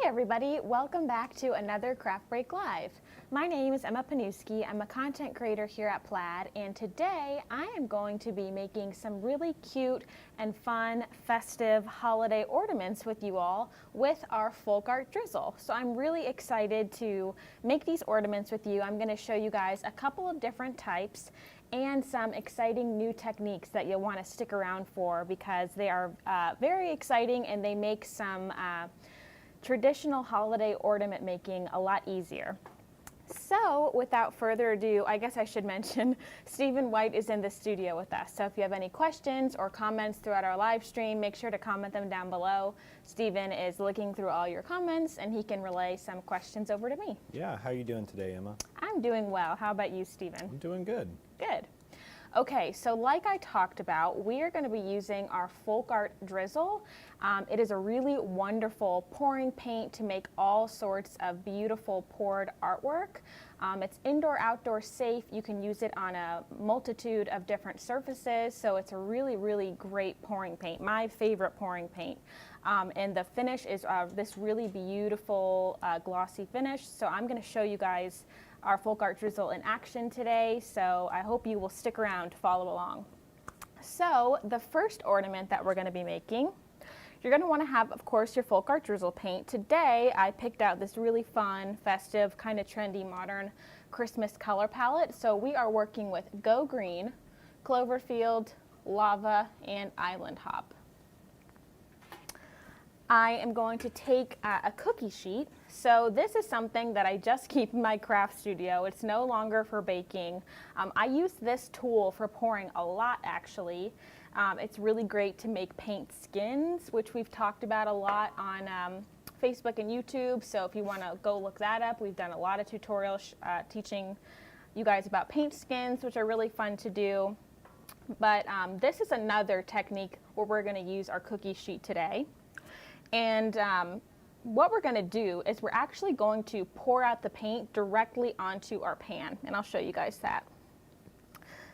everybody, welcome back to another Craft Break Live. My name is Emma Panuski. I'm a content creator here at Plaid, and today I am going to be making some really cute and fun festive holiday ornaments with you all with our FolkArt Drizzle. So I'm really excited to make these ornaments with you. I'm going to show you guys a couple of different types and some exciting new techniques that you'll want to stick around for because they are very exciting and they make some traditional holiday ornament making a lot easier. So without further ado, I guess I should mention Stephen White is in the studio with us. So if you have any questions or comments throughout our live stream, make sure to comment them down below. Stephen is looking through all your comments and he can relay some questions over to me. Yeah, how are you doing today, Emma? I'm doing well. How about you, Stephen? I'm doing good. Good. Okay, so like I talked about, we are going to be using our FolkArt Drizzle. It is a really wonderful pouring paint to make all sorts of beautiful poured artwork. It's indoor-outdoor safe. You can use it on a multitude of different surfaces, so it's a really, really great pouring paint. My favorite pouring paint. And the finish is this really beautiful glossy finish. So I'm going to show you guys our FolkArt Drizzle in action today, so I hope you will stick around to follow along. So the first ornament that we're going to be making, you're going to want to have, of course, your FolkArt Drizzle paint. Today I picked out this really fun, festive, kind of trendy, modern Christmas color palette. So we are working with Go Green, Cloverfield, Lava, and Island Hop. I am going to take a cookie sheet. So this is something that I just keep in my craft studio. It's no longer for baking. I use this tool for pouring a lot, actually. It's really great to make paint skins, which we've talked about a lot on Facebook and YouTube. So if you want to go look that up, we've done a lot of tutorials teaching you guys about paint skins, which are really fun to do. But this is another technique where we're going to use our cookie sheet today. And what we're going to do is we're actually going to pour out the paint directly onto our pan, and I'll show you guys that.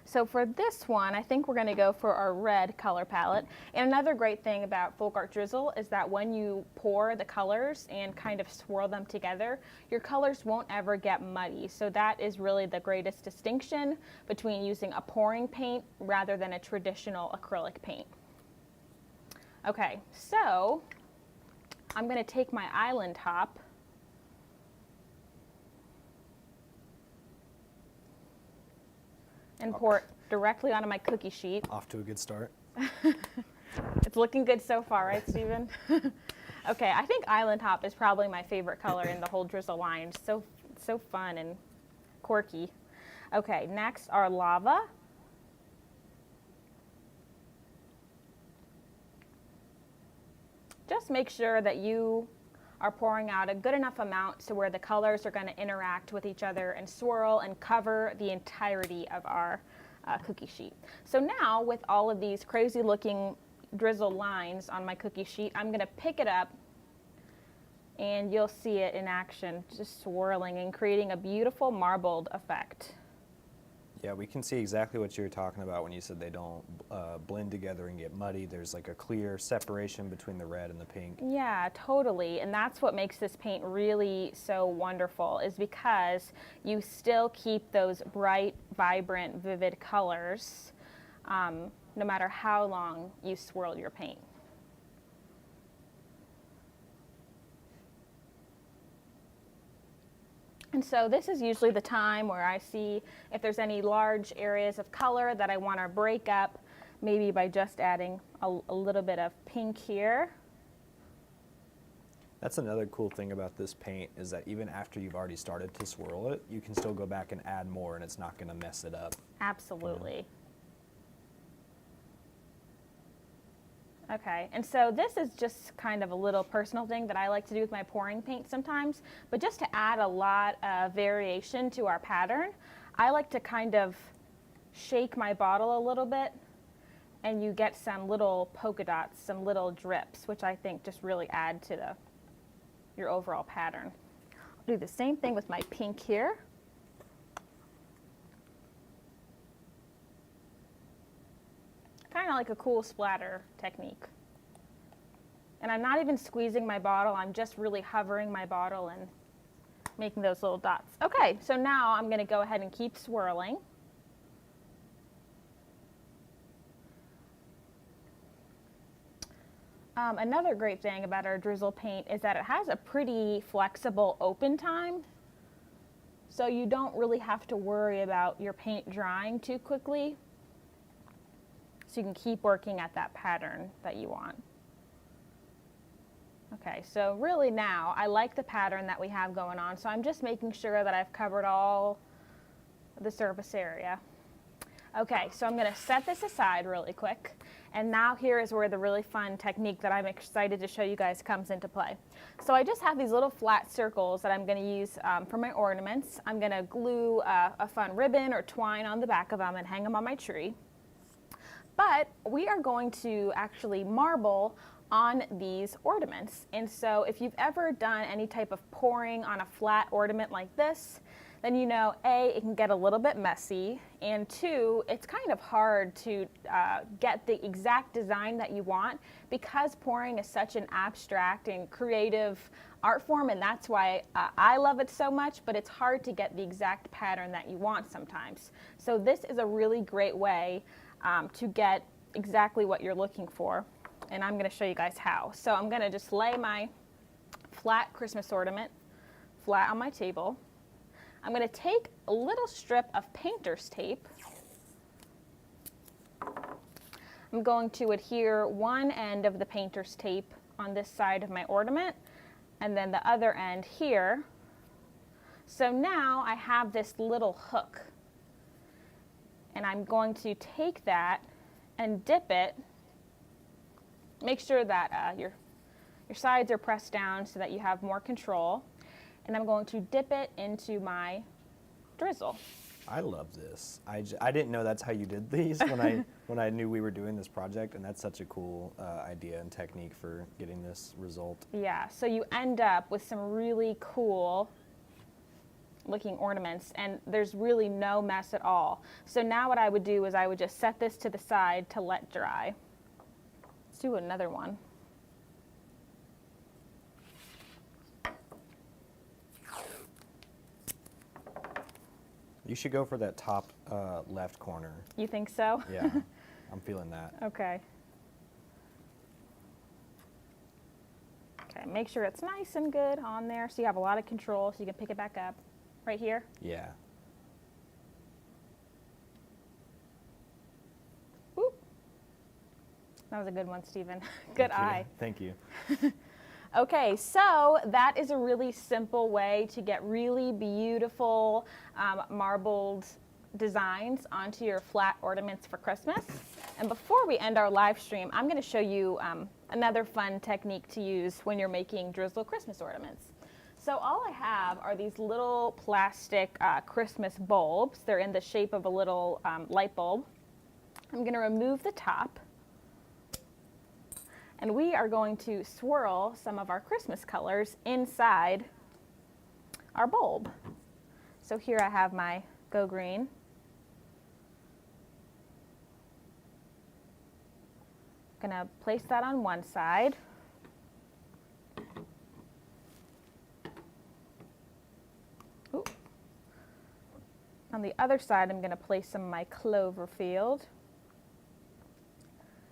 So for this one, I think we're going to go for our red color palette. And another great thing about FolkArt Drizzle is that when you pour the colors and kind of swirl them together, your colors won't ever get muddy. So that is really the greatest distinction between using a pouring paint rather than a traditional acrylic paint. Okay, so I'm going to take my Island Hop and pour it directly onto my cookie sheet. Off to a good start. It's looking good so far, right, Stephen? Okay, I think Island Hop is probably my favorite color in the whole Drizzle line. It's so fun and quirky. Okay, next our Lava. Just make sure that you are pouring out a good enough amount to where the colors are going to interact with each other and swirl and cover the entirety of our cookie sheet. So now with all of these crazy looking drizzle lines on my cookie sheet, I'm going to pick it up and you'll see it in action, just swirling and creating a beautiful marbled effect. Yeah, we can see exactly what you were talking about when you said they don't blend together and get muddy. There's like a clear separation between the red and the pink. Yeah, totally. And that's what makes this paint really so wonderful, is because you still keep those bright, vibrant, vivid colors no matter how long you swirl your paint. And so this is usually the time where I see if there's any large areas of color that I want to break up, maybe by just adding a little bit of pink here. That's another cool thing about this paint, is that even after you've already started to swirl it, you can still go back and add more and it's not going to mess it up. Absolutely. Yeah. Okay, and so this is just kind of a little personal thing that I like to do with my pouring paint sometimes, but just to add a lot of variation to our pattern, I like to kind of shake my bottle a little bit and you get some little polka dots, some little drips, which I think just really add to your overall pattern. I'll do the same thing with my pink here. Kind of like a cool splatter technique. And I'm not even squeezing my bottle, I'm just really hovering my bottle and making those little dots. Okay, so now I'm gonna go ahead and keep swirling. Another great thing about our drizzle paint is that it has a pretty flexible open time. So you don't really have to worry about your paint drying too quickly. So you can keep working at that pattern that you want. Okay, so really now I like the pattern that we have going on, so I'm just making sure that I've covered all the surface area. Okay, so I'm gonna set this aside really quick, and now here is where the really fun technique that I'm excited to show you guys comes into play. So I just have these little flat circles that I'm gonna use for my ornaments. I'm gonna glue a fun ribbon or twine on the back of them and hang them on my tree. But we are going to actually marble on these ornaments. And so if you've ever done any type of pouring on a flat ornament like this, then you know, A, it can get a little bit messy, and two, it's kind of hard to get the exact design that you want because pouring is such an abstract and creative art form, and that's why I love it so much, but it's hard to get the exact pattern that you want sometimes. So this is a really great way to get exactly what you're looking for, and I'm gonna show you guys how. So I'm gonna just lay my flat Christmas ornament flat on my table. I'm going to take a little strip of painter's tape. I'm going to adhere one end of the painter's tape on this side of my ornament and then the other end here. So now I have this little hook, and I'm going to take that and dip it. Make sure that your sides are pressed down so that you have more control. And I'm going to dip it into my drizzle. I love this. I didn't know that's how you did these when I knew we were doing this project, and that's such a cool idea and technique for getting this result. Yeah, so you end up with some really cool looking ornaments, and there's really no mess at all. So now what I would do is I would just set this to the side to let dry. Let's do another one. You should go for that top left corner. You think so? Yeah, I'm feeling that. Okay. Okay, make sure it's nice and good on there so you have a lot of control so you can pick it back up. Right here? Yeah. Whoop. That was a good one, Stephen. Good eye. Thank you. Okay, so that is a really simple way to get really beautiful marbled designs onto your flat ornaments for Christmas. And before we end our live stream, I'm going to show you another fun technique to use when you're making drizzle Christmas ornaments. So all I have are these little plastic Christmas bulbs. They're in the shape of a little light bulb. I'm going to remove the top. And we are going to swirl some of our Christmas colors inside our bulb. So here I have my Go Green. I'm going to place that on one side. Ooh. On the other side, I'm going to place some of my Cloverfield.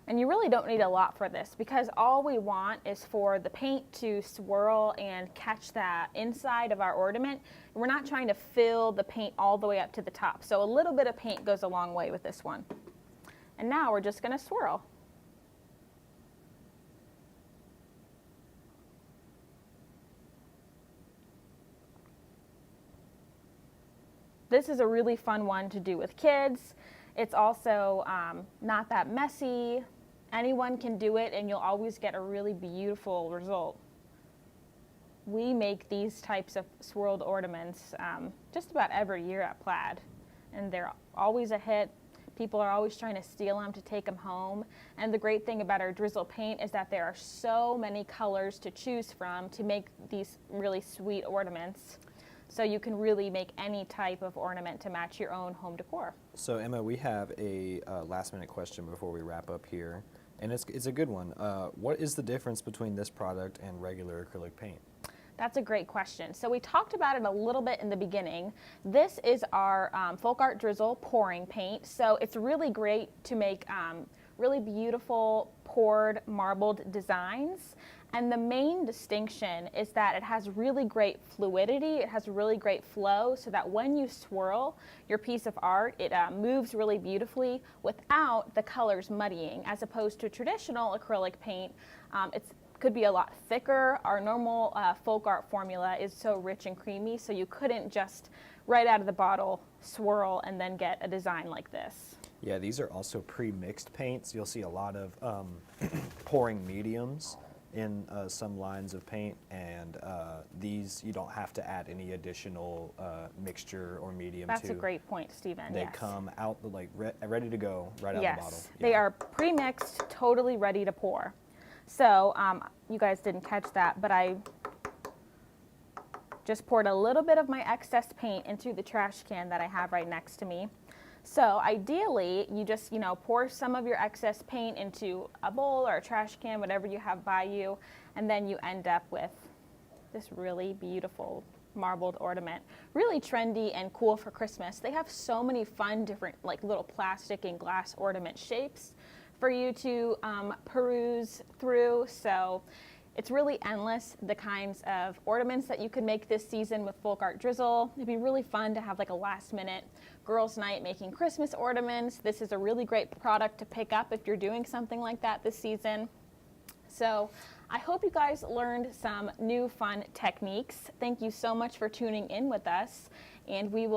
And you really don't need a lot for this because all we want is for the paint to swirl and catch that inside of our ornament. We're not trying to fill the paint all the way up to the top. So a little bit of paint goes a long way with this one. And now we're just going to swirl. This is a really fun one to do with kids. It's also not that messy. Anyone can do it, and you'll always get a really beautiful result. We make these types of swirled ornaments just about every year at Plaid, and they're always a hit. People are always trying to steal them to take them home. And the great thing about our drizzle paint is that there are so many colors to choose from to make these really sweet ornaments. So you can really make any type of ornament to match your own home decor. So Emma, we have a last minute question before we wrap up here. And it's a good one. What is the difference between this product and regular acrylic paint? That's a great question. So we talked about it a little bit in the beginning. This is our FolkArt Drizzle pouring paint. So it's really great to make really beautiful poured marbled designs. And the main distinction is that it has really great fluidity, it has really great flow, so that when you swirl your piece of art, it moves really beautifully without the colors muddying, as opposed to traditional acrylic paint. It could be a lot thicker. Our normal folk art formula is so rich and creamy, so you couldn't just right out of the bottle swirl and then get a design like this. Yeah, these are also pre-mixed paints. You'll see a lot of pouring mediums in some lines of paint, and these you don't have to add any additional mixture or medium to. That's a great point, Stephen. They yes. come out like ready to go right out yes. of the bottle. They are pre-mixed, totally ready to pour. So you guys didn't catch that, but I just poured a little bit of my excess paint into the trash can that I have right next to me. So ideally, you just, pour some of your excess paint into a bowl or a trash can, whatever you have by you, and then you end up with this really beautiful marbled ornament. Really trendy and cool for Christmas. They have so many fun different like little plastic and glass ornament shapes for you to peruse through. So it's really endless, the kinds of ornaments that you could make this season with FolkArt Drizzle. It'd be really fun to have like a last minute girls' night making Christmas ornaments. This is a really great product to pick up if you're doing something like that this season. So I hope you guys learned some new fun techniques. Thank you so much for tuning in with us, and we will